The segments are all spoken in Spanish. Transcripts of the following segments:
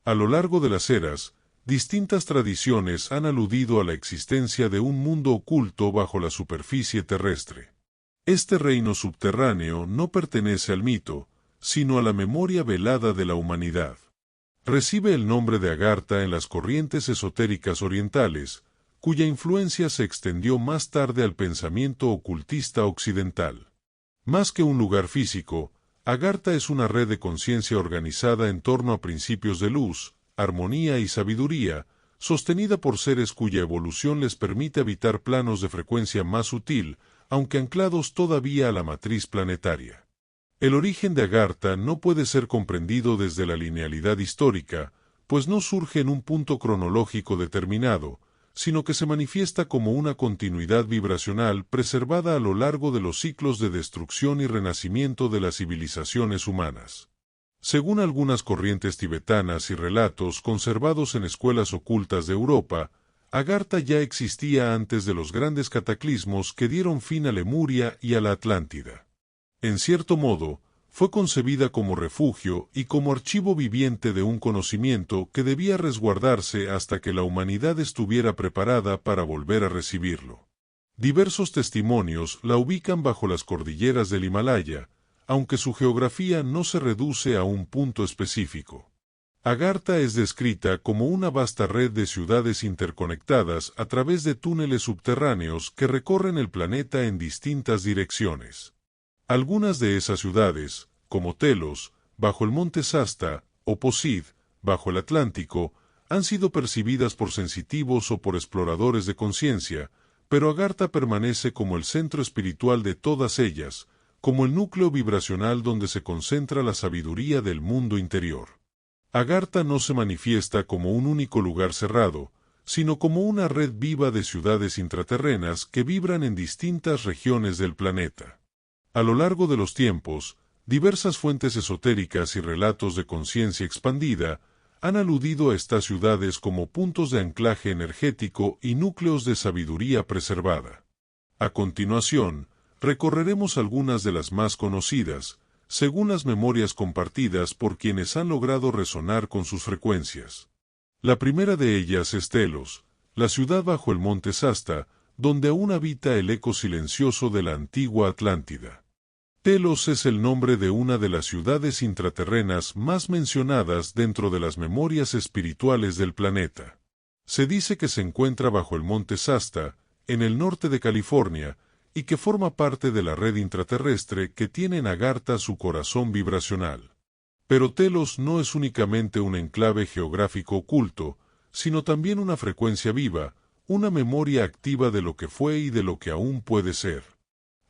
A lo largo de las eras, distintas tradiciones han aludido a la existencia de un mundo oculto bajo la superficie terrestre. Este reino subterráneo no pertenece al mito, sino a la memoria velada de la humanidad. Recibe el nombre de Agartha en las corrientes esotéricas orientales, cuya influencia se extendió más tarde al pensamiento ocultista occidental. Más que un lugar físico, Agartha es una red de conciencia organizada en torno a principios de luz, armonía y sabiduría, sostenida por seres cuya evolución les permite habitar planos de frecuencia más sutil, aunque anclados todavía a la matriz planetaria. El origen de Agartha no puede ser comprendido desde la linealidad histórica, pues no surge en un punto cronológico determinado, sino que se manifiesta como una continuidad vibracional preservada a lo largo de los ciclos de destrucción y renacimiento de las civilizaciones humanas. Según algunas corrientes tibetanas y relatos conservados en escuelas ocultas de Europa, Agartha ya existía antes de los grandes cataclismos que dieron fin a Lemuria y a la Atlántida. En cierto modo, fue concebida como refugio y como archivo viviente de un conocimiento que debía resguardarse hasta que la humanidad estuviera preparada para volver a recibirlo. Diversos testimonios la ubican bajo las cordilleras del Himalaya, aunque su geografía no se reduce a un punto específico. Agartha es descrita como una vasta red de ciudades interconectadas a través de túneles subterráneos que recorren el planeta en distintas direcciones. Algunas de esas ciudades, como Telos, bajo el monte Shasta, o Posid, bajo el Atlántico, han sido percibidas por sensitivos o por exploradores de conciencia, pero Agartha permanece como el centro espiritual de todas ellas, como el núcleo vibracional donde se concentra la sabiduría del mundo interior. Agartha no se manifiesta como un único lugar cerrado, sino como una red viva de ciudades intraterrenas que vibran en distintas regiones del planeta. A lo largo de los tiempos, diversas fuentes esotéricas y relatos de conciencia expandida han aludido a estas ciudades como puntos de anclaje energético y núcleos de sabiduría preservada. A continuación, recorreremos algunas de las más conocidas, según las memorias compartidas por quienes han logrado resonar con sus frecuencias. La primera de ellas es Telos, la ciudad bajo el monte Shasta, donde aún habita el eco silencioso de la antigua Atlántida. Telos es el nombre de una de las ciudades intraterrenas más mencionadas dentro de las memorias espirituales del planeta. Se dice que se encuentra bajo el monte Shasta, en el norte de California, y que forma parte de la red intraterrestre que tiene en Agartha su corazón vibracional. Pero Telos no es únicamente un enclave geográfico oculto, sino también una frecuencia viva, una memoria activa de lo que fue y de lo que aún puede ser.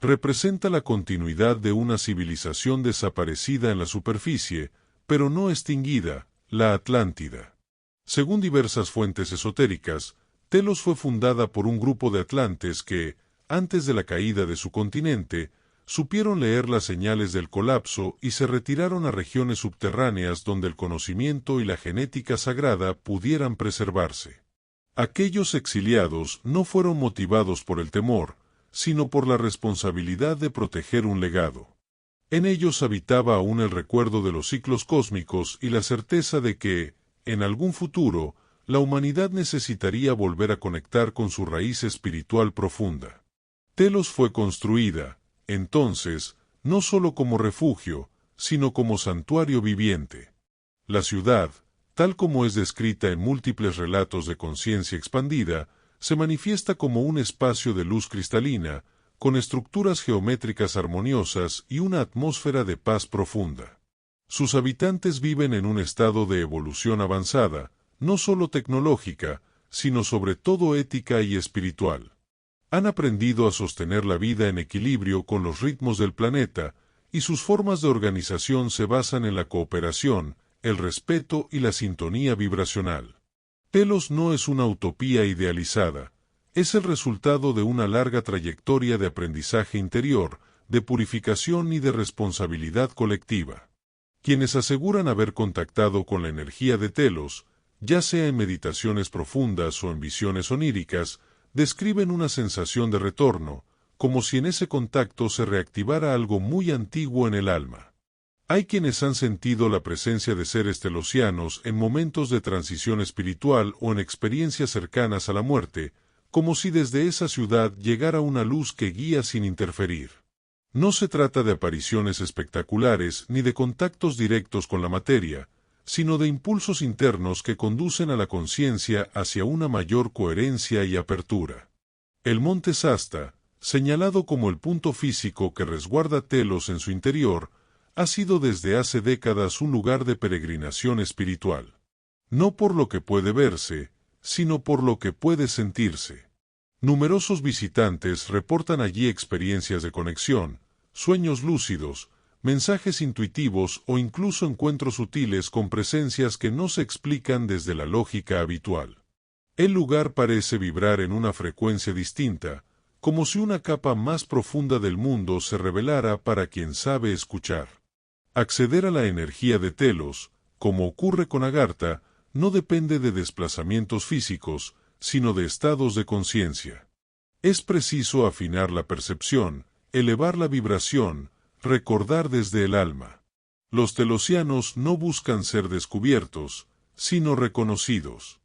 Representa la continuidad de una civilización desaparecida en la superficie, pero no extinguida, la Atlántida. Según diversas fuentes esotéricas, Telos fue fundada por un grupo de atlantes que, antes de la caída de su continente, supieron leer las señales del colapso y se retiraron a regiones subterráneas donde el conocimiento y la genética sagrada pudieran preservarse. Aquellos exiliados no fueron motivados por el temor, sino por la responsabilidad de proteger un legado. En ellos habitaba aún el recuerdo de los ciclos cósmicos y la certeza de que, en algún futuro, la humanidad necesitaría volver a conectar con su raíz espiritual profunda. Telos fue construida, entonces, no solo como refugio, sino como santuario viviente. La ciudad, tal como es descrita en múltiples relatos de conciencia expandida, se manifiesta como un espacio de luz cristalina, con estructuras geométricas armoniosas y una atmósfera de paz profunda. Sus habitantes viven en un estado de evolución avanzada, no solo tecnológica, sino sobre todo ética y espiritual. Han aprendido a sostener la vida en equilibrio con los ritmos del planeta, y sus formas de organización se basan en la cooperación, el respeto y la sintonía vibracional. Telos no es una utopía idealizada, es el resultado de una larga trayectoria de aprendizaje interior, de purificación y de responsabilidad colectiva. Quienes aseguran haber contactado con la energía de Telos, ya sea en meditaciones profundas o en visiones oníricas, describen una sensación de retorno, como si en ese contacto se reactivara algo muy antiguo en el alma. Hay quienes han sentido la presencia de seres telosianos en momentos de transición espiritual o en experiencias cercanas a la muerte, como si desde esa ciudad llegara una luz que guía sin interferir. No se trata de apariciones espectaculares ni de contactos directos con la materia, sino de impulsos internos que conducen a la conciencia hacia una mayor coherencia y apertura. El monte Shasta, señalado como el punto físico que resguarda Telos en su interior, ha sido desde hace décadas un lugar de peregrinación espiritual. No por lo que puede verse, sino por lo que puede sentirse. Numerosos visitantes reportan allí experiencias de conexión, sueños lúcidos, mensajes intuitivos o incluso encuentros sutiles con presencias que no se explican desde la lógica habitual. El lugar parece vibrar en una frecuencia distinta, como si una capa más profunda del mundo se revelara para quien sabe escuchar. Acceder a la energía de Telos, como ocurre con Agartha, no depende de desplazamientos físicos, sino de estados de conciencia. Es preciso afinar la percepción, elevar la vibración, recordar desde el alma. Los telosianos no buscan ser descubiertos, sino reconocidos.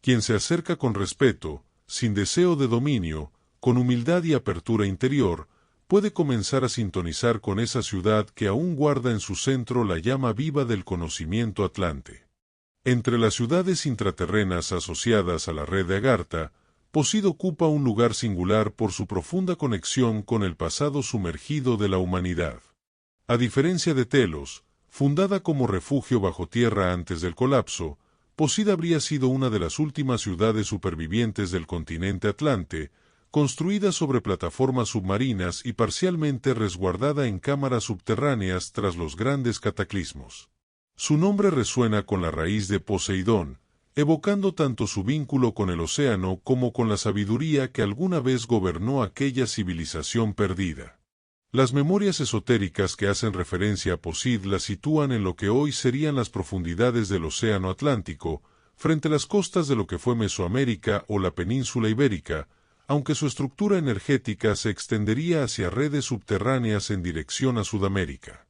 Quien se acerca con respeto, sin deseo de dominio, con humildad y apertura interior, puede comenzar a sintonizar con esa ciudad que aún guarda en su centro la llama viva del conocimiento atlante. Entre las ciudades intraterrenas asociadas a la red de Agartha, Posid ocupa un lugar singular por su profunda conexión con el pasado sumergido de la humanidad. A diferencia de Telos, fundada como refugio bajo tierra antes del colapso, Posid habría sido una de las últimas ciudades supervivientes del continente atlante, construida sobre plataformas submarinas y parcialmente resguardada en cámaras subterráneas tras los grandes cataclismos. Su nombre resuena con la raíz de Poseidón, evocando tanto su vínculo con el océano como con la sabiduría que alguna vez gobernó aquella civilización perdida. Las memorias esotéricas que hacen referencia a Posid la sitúan en lo que hoy serían las profundidades del océano Atlántico, frente a las costas de lo que fue Mesoamérica o la península ibérica, aunque su estructura energética se extendería hacia redes subterráneas en dirección a Sudamérica.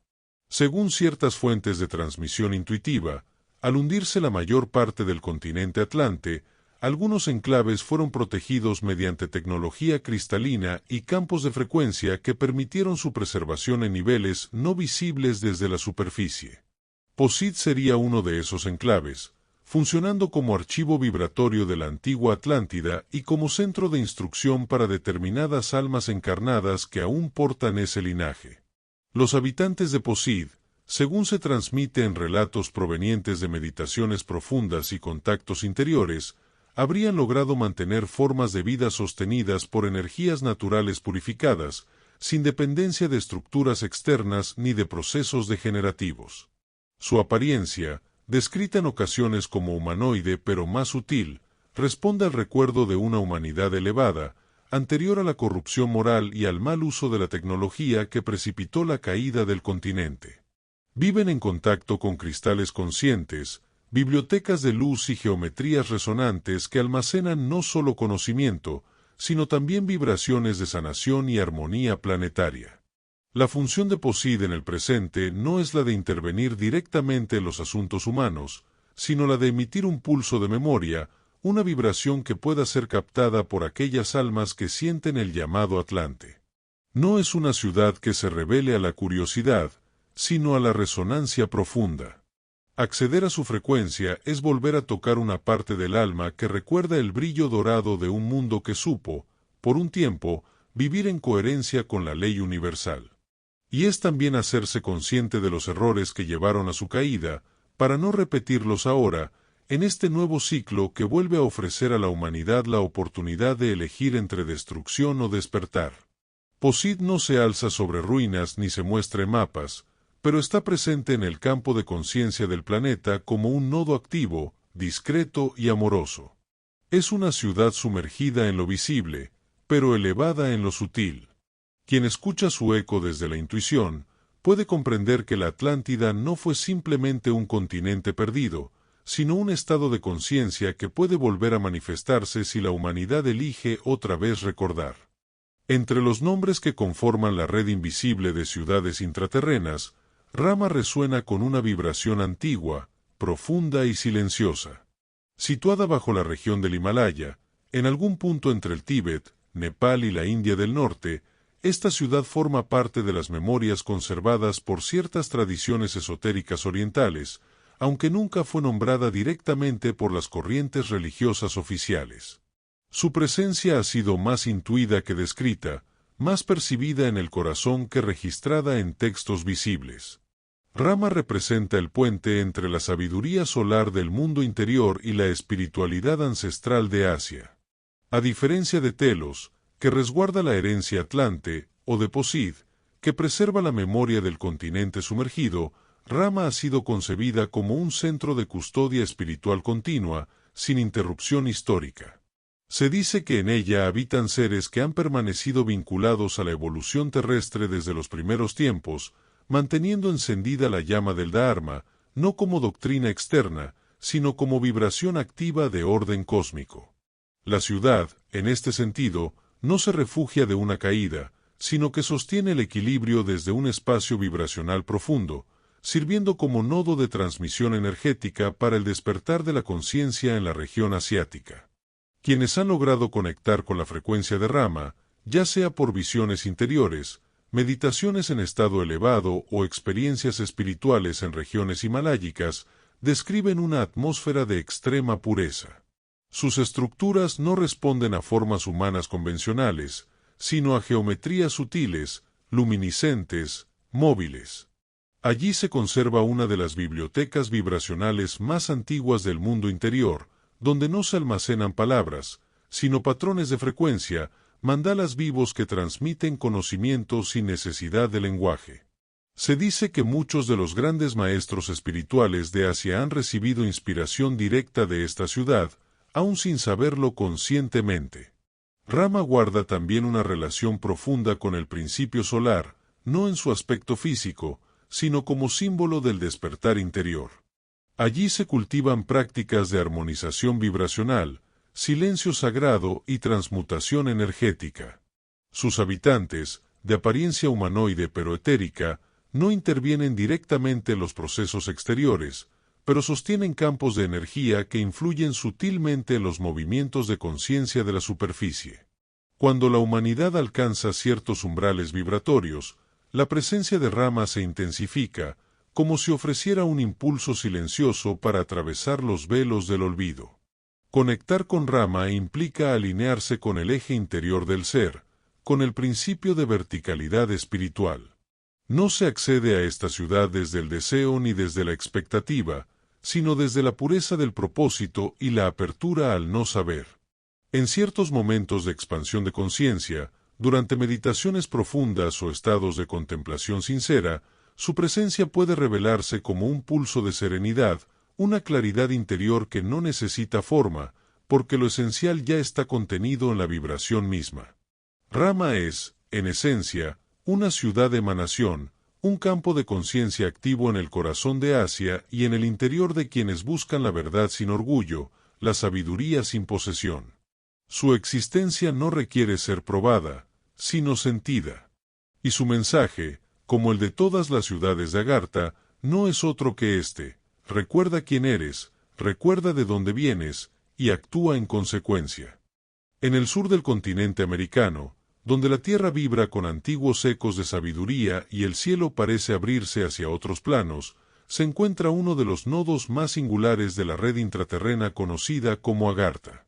Según ciertas fuentes de transmisión intuitiva, al hundirse la mayor parte del continente atlante, algunos enclaves fueron protegidos mediante tecnología cristalina y campos de frecuencia que permitieron su preservación en niveles no visibles desde la superficie. Posid sería uno de esos enclaves, funcionando como archivo vibratorio de la antigua Atlántida y como centro de instrucción para determinadas almas encarnadas que aún portan ese linaje. Los habitantes de Posid, según se transmite en relatos provenientes de meditaciones profundas y contactos interiores, habrían logrado mantener formas de vida sostenidas por energías naturales purificadas, sin dependencia de estructuras externas ni de procesos degenerativos. Su apariencia, descrita en ocasiones como humanoide pero más sutil, responde al recuerdo de una humanidad elevada, anterior a la corrupción moral y al mal uso de la tecnología que precipitó la caída del continente. Viven en contacto con cristales conscientes, bibliotecas de luz y geometrías resonantes que almacenan no solo conocimiento, sino también vibraciones de sanación y armonía planetaria. La función de Posid en el presente no es la de intervenir directamente en los asuntos humanos, sino la de emitir un pulso de memoria, una vibración que pueda ser captada por aquellas almas que sienten el llamado Atlante. No es una ciudad que se revele a la curiosidad, sino a la resonancia profunda. Acceder a su frecuencia es volver a tocar una parte del alma que recuerda el brillo dorado de un mundo que supo, por un tiempo, vivir en coherencia con la ley universal. Y es también hacerse consciente de los errores que llevaron a su caída, para no repetirlos ahora, en este nuevo ciclo que vuelve a ofrecer a la humanidad la oportunidad de elegir entre destrucción o despertar. Posid no se alza sobre ruinas ni se muestra en mapas, pero está presente en el campo de conciencia del planeta como un nodo activo, discreto y amoroso. Es una ciudad sumergida en lo visible, pero elevada en lo sutil. Quien escucha su eco desde la intuición, puede comprender que la Atlántida no fue simplemente un continente perdido, sino un estado de conciencia que puede volver a manifestarse si la humanidad elige otra vez recordar. Entre los nombres que conforman la red invisible de ciudades intraterrenas, Rama resuena con una vibración antigua, profunda y silenciosa. Situada bajo la región del Himalaya, en algún punto entre el Tíbet, Nepal y la India del Norte, esta ciudad forma parte de las memorias conservadas por ciertas tradiciones esotéricas orientales, aunque nunca fue nombrada directamente por las corrientes religiosas oficiales. Su presencia ha sido más intuida que descrita, más percibida en el corazón que registrada en textos visibles. Rama representa el puente entre la sabiduría solar del mundo interior y la espiritualidad ancestral de Asia. A diferencia de Telos, que resguarda la herencia atlante, o de Posid, que preserva la memoria del continente sumergido, Rama ha sido concebida como un centro de custodia espiritual continua, sin interrupción histórica. Se dice que en ella habitan seres que han permanecido vinculados a la evolución terrestre desde los primeros tiempos, manteniendo encendida la llama del Dharma, no como doctrina externa, sino como vibración activa de orden cósmico. La ciudad, en este sentido, no se refugia de una caída, sino que sostiene el equilibrio desde un espacio vibracional profundo, sirviendo como nodo de transmisión energética para el despertar de la conciencia en la región asiática. Quienes han logrado conectar con la frecuencia de Rama, ya sea por visiones interiores, meditaciones en estado elevado o experiencias espirituales en regiones himalayicas, describen una atmósfera de extrema pureza. Sus estructuras no responden a formas humanas convencionales, sino a geometrías sutiles, luminiscentes, móviles. Allí se conserva una de las bibliotecas vibracionales más antiguas del mundo interior, donde no se almacenan palabras, sino patrones de frecuencia, mandalas vivos que transmiten conocimiento sin necesidad de lenguaje. Se dice que muchos de los grandes maestros espirituales de Asia han recibido inspiración directa de esta ciudad, aun sin saberlo conscientemente. Rama guarda también una relación profunda con el principio solar, no en su aspecto físico, sino como símbolo del despertar interior. Allí se cultivan prácticas de armonización vibracional, silencio sagrado y transmutación energética. Sus habitantes, de apariencia humanoide pero etérica, no intervienen directamente en los procesos exteriores, pero sostienen campos de energía que influyen sutilmente en los movimientos de conciencia de la superficie. Cuando la humanidad alcanza ciertos umbrales vibratorios, la presencia de Rama se intensifica, como si ofreciera un impulso silencioso para atravesar los velos del olvido. Conectar con Rama implica alinearse con el eje interior del ser, con el principio de verticalidad espiritual. No se accede a esta ciudad desde el deseo ni desde la expectativa, sino desde la pureza del propósito y la apertura al no saber. En ciertos momentos de expansión de conciencia, durante meditaciones profundas o estados de contemplación sincera, su presencia puede revelarse como un pulso de serenidad, una claridad interior que no necesita forma, porque lo esencial ya está contenido en la vibración misma. Rama es, en esencia, una ciudad de emanación, un campo de conciencia activo en el corazón de Asia y en el interior de quienes buscan la verdad sin orgullo, la sabiduría sin posesión. Su existencia no requiere ser probada, sino sentida. Y su mensaje, como el de todas las ciudades de Agartha, no es otro que este: recuerda quién eres, recuerda de dónde vienes, y actúa en consecuencia. En el sur del continente americano, donde la tierra vibra con antiguos ecos de sabiduría y el cielo parece abrirse hacia otros planos, se encuentra uno de los nodos más singulares de la red intraterrena conocida como Agartha.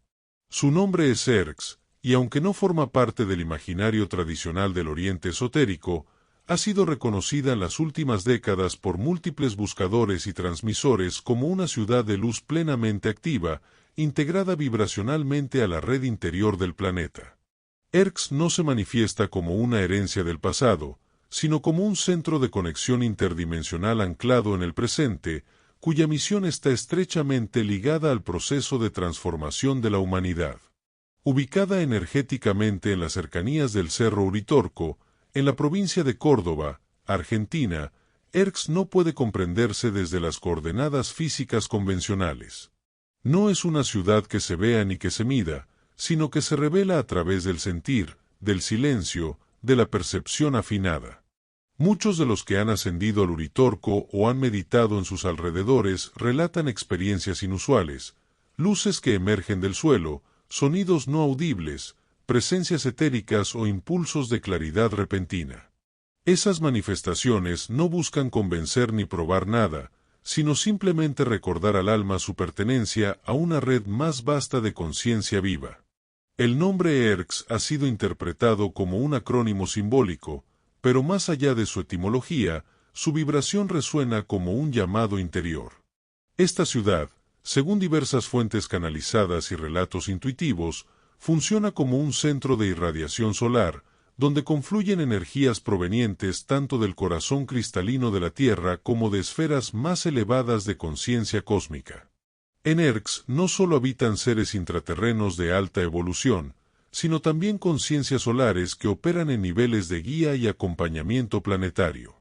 Su nombre es Erx, y aunque no forma parte del imaginario tradicional del Oriente esotérico, ha sido reconocida en las últimas décadas por múltiples buscadores y transmisores como una ciudad de luz plenamente activa, integrada vibracionalmente a la red interior del planeta. Erx no se manifiesta como una herencia del pasado, sino como un centro de conexión interdimensional anclado en el presente, cuya misión está estrechamente ligada al proceso de transformación de la humanidad. Ubicada energéticamente en las cercanías del Cerro Uritorco, en la provincia de Córdoba, Argentina, Erx no puede comprenderse desde las coordenadas físicas convencionales. No es una ciudad que se vea ni que se mida, sino que se revela a través del sentir, del silencio, de la percepción afinada. Muchos de los que han ascendido al Uritorco o han meditado en sus alrededores relatan experiencias inusuales, luces que emergen del suelo, sonidos no audibles, presencias etéricas o impulsos de claridad repentina. Esas manifestaciones no buscan convencer ni probar nada, sino simplemente recordar al alma su pertenencia a una red más vasta de conciencia viva. El nombre Erx ha sido interpretado como un acrónimo simbólico, pero más allá de su etimología, su vibración resuena como un llamado interior. Esta ciudad, según diversas fuentes canalizadas y relatos intuitivos, funciona como un centro de irradiación solar, donde confluyen energías provenientes tanto del corazón cristalino de la Tierra como de esferas más elevadas de conciencia cósmica. En Erx no solo habitan seres intraterrenos de alta evolución, sino también conciencias solares que operan en niveles de guía y acompañamiento planetario.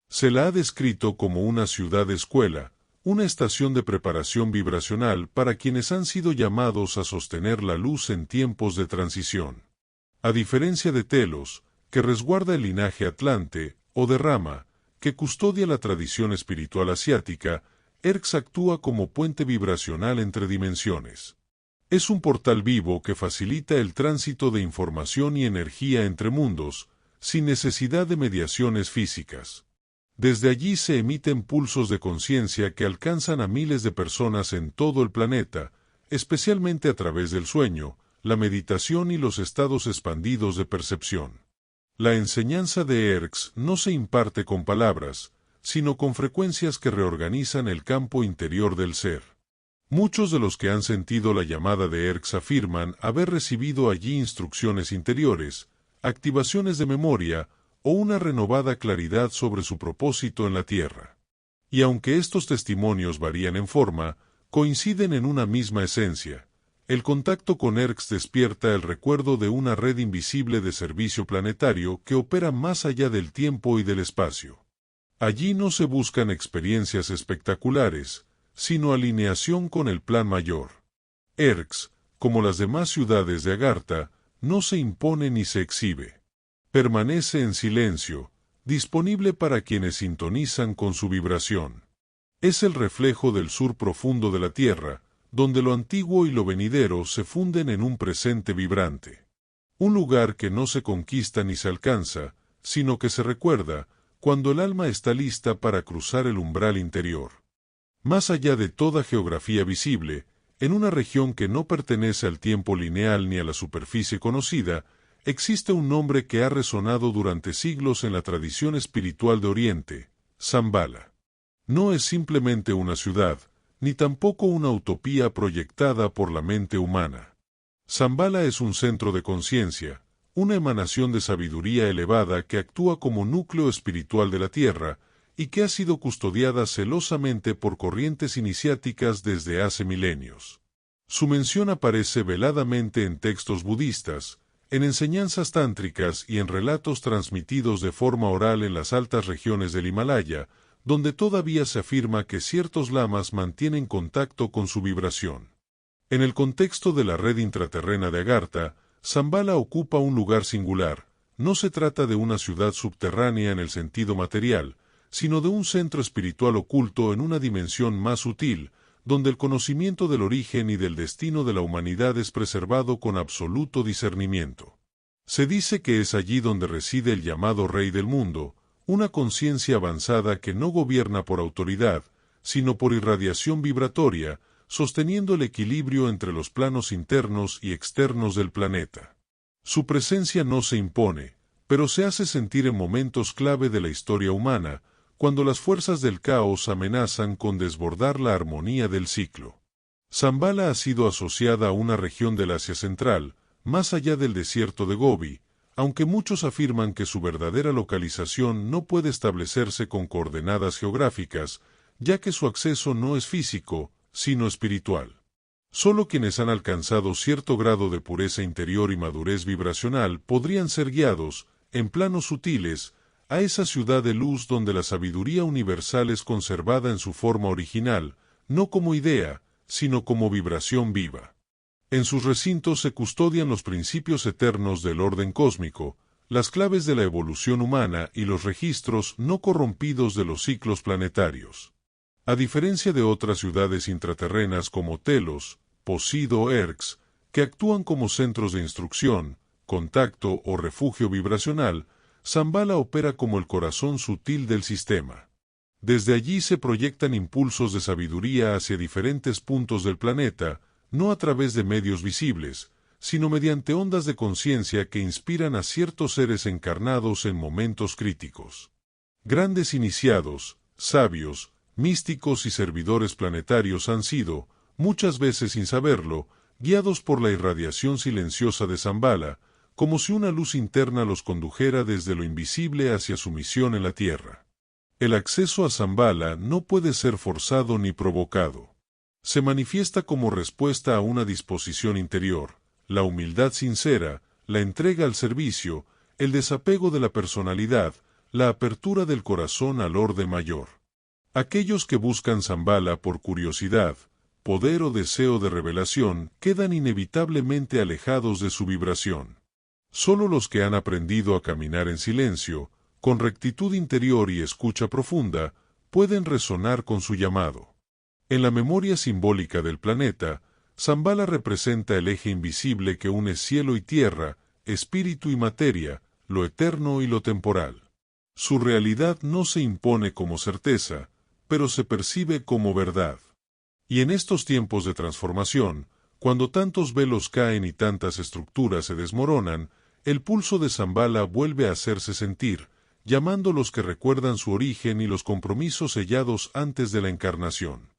Se la ha descrito como una ciudad-escuela, una estación de preparación vibracional para quienes han sido llamados a sostener la luz en tiempos de transición. A diferencia de Telos, que resguarda el linaje atlante, o de Rama, que custodia la tradición espiritual asiática, Erx actúa como puente vibracional entre dimensiones. Es un portal vivo que facilita el tránsito de información y energía entre mundos, sin necesidad de mediaciones físicas. Desde allí se emiten pulsos de conciencia que alcanzan a miles de personas en todo el planeta, especialmente a través del sueño, la meditación y los estados expandidos de percepción. La enseñanza de Erx no se imparte con palabras, sino con frecuencias que reorganizan el campo interior del ser. Muchos de los que han sentido la llamada de Erx afirman haber recibido allí instrucciones interiores, activaciones de memoria o una renovada claridad sobre su propósito en la Tierra. Y aunque estos testimonios varían en forma, coinciden en una misma esencia. El contacto con Erx despierta el recuerdo de una red invisible de servicio planetario que opera más allá del tiempo y del espacio. Allí no se buscan experiencias espectaculares, sino alineación con el plan mayor. Erx, como las demás ciudades de Agartha, no se impone ni se exhibe. Permanece en silencio, disponible para quienes sintonizan con su vibración. Es el reflejo del sur profundo de la Tierra, donde lo antiguo y lo venidero se funden en un presente vibrante. Un lugar que no se conquista ni se alcanza, sino que se recuerda, cuando el alma está lista para cruzar el umbral interior. Más allá de toda geografía visible, en una región que no pertenece al tiempo lineal ni a la superficie conocida, existe un nombre que ha resonado durante siglos en la tradición espiritual de Oriente, Shambhala. No es simplemente una ciudad, ni tampoco una utopía proyectada por la mente humana. Shambhala es un centro de conciencia, una emanación de sabiduría elevada que actúa como núcleo espiritual de la Tierra, y que ha sido custodiada celosamente por corrientes iniciáticas desde hace milenios. Su mención aparece veladamente en textos budistas, en enseñanzas tántricas y en relatos transmitidos de forma oral en las altas regiones del Himalaya, donde todavía se afirma que ciertos lamas mantienen contacto con su vibración. En el contexto de la red intraterrena de Agartha, Shambhala ocupa un lugar singular. No se trata de una ciudad subterránea en el sentido material, sino de un centro espiritual oculto en una dimensión más sutil, donde el conocimiento del origen y del destino de la humanidad es preservado con absoluto discernimiento. Se dice que es allí donde reside el llamado Rey del Mundo, una conciencia avanzada que no gobierna por autoridad, sino por irradiación vibratoria, sosteniendo el equilibrio entre los planos internos y externos del planeta. Su presencia no se impone, pero se hace sentir en momentos clave de la historia humana, cuando las fuerzas del caos amenazan con desbordar la armonía del ciclo. Shambhala ha sido asociada a una región del Asia Central, más allá del desierto de Gobi, aunque muchos afirman que su verdadera localización no puede establecerse con coordenadas geográficas, ya que su acceso no es físico, sino espiritual. Solo quienes han alcanzado cierto grado de pureza interior y madurez vibracional podrían ser guiados, en planos sutiles, a esa ciudad de luz donde la sabiduría universal es conservada en su forma original, no como idea, sino como vibración viva. En sus recintos se custodian los principios eternos del orden cósmico, las claves de la evolución humana y los registros no corrompidos de los ciclos planetarios. A diferencia de otras ciudades intraterrenas como Telos, Posid o Erx, que actúan como centros de instrucción, contacto o refugio vibracional, Shambhala opera como el corazón sutil del sistema. Desde allí se proyectan impulsos de sabiduría hacia diferentes puntos del planeta, no a través de medios visibles, sino mediante ondas de conciencia que inspiran a ciertos seres encarnados en momentos críticos. Grandes iniciados, sabios, místicos y servidores planetarios han sido, muchas veces sin saberlo, guiados por la irradiación silenciosa de Shambhala, como si una luz interna los condujera desde lo invisible hacia su misión en la Tierra. El acceso a Shambhala no puede ser forzado ni provocado. Se manifiesta como respuesta a una disposición interior, la humildad sincera, la entrega al servicio, el desapego de la personalidad, la apertura del corazón al orden mayor. Aquellos que buscan Shambhala por curiosidad, poder o deseo de revelación quedan inevitablemente alejados de su vibración. Solo los que han aprendido a caminar en silencio, con rectitud interior y escucha profunda, pueden resonar con su llamado. En la memoria simbólica del planeta, Shambhala representa el eje invisible que une cielo y tierra, espíritu y materia, lo eterno y lo temporal. Su realidad no se impone como certeza, pero se percibe como verdad. Y en estos tiempos de transformación, cuando tantos velos caen y tantas estructuras se desmoronan, el pulso de Shambhala vuelve a hacerse sentir, llamando a los que recuerdan su origen y los compromisos sellados antes de la encarnación.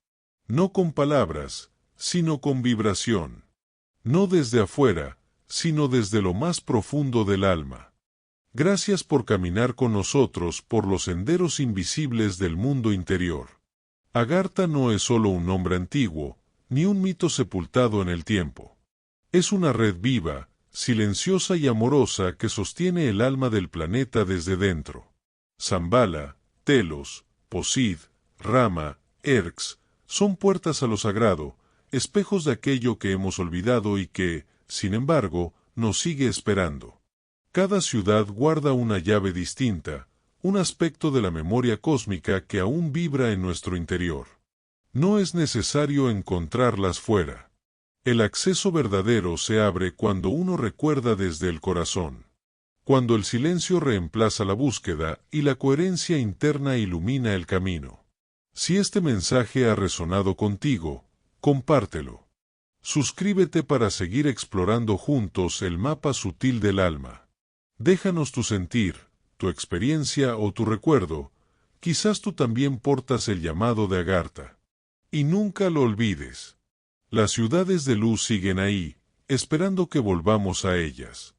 No con palabras, sino con vibración. No desde afuera, sino desde lo más profundo del alma. Gracias por caminar con nosotros por los senderos invisibles del mundo interior. Agartha no es solo un nombre antiguo, ni un mito sepultado en el tiempo. Es una red viva, silenciosa y amorosa que sostiene el alma del planeta desde dentro. Shambhala, Telos, Posid, Rama, Erx, son puertas a lo sagrado, espejos de aquello que hemos olvidado y que, sin embargo, nos sigue esperando. Cada ciudad guarda una llave distinta, un aspecto de la memoria cósmica que aún vibra en nuestro interior. No es necesario encontrarlas fuera. El acceso verdadero se abre cuando uno recuerda desde el corazón. Cuando el silencio reemplaza la búsqueda y la coherencia interna ilumina el camino. Si este mensaje ha resonado contigo, compártelo. Suscríbete para seguir explorando juntos el mapa sutil del alma. Déjanos tu sentir, tu experiencia o tu recuerdo. Quizás tú también portas el llamado de Agartha. Y nunca lo olvides. Las ciudades de luz siguen ahí, esperando que volvamos a ellas.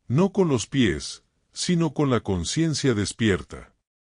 No con los pies, sino con la conciencia despierta.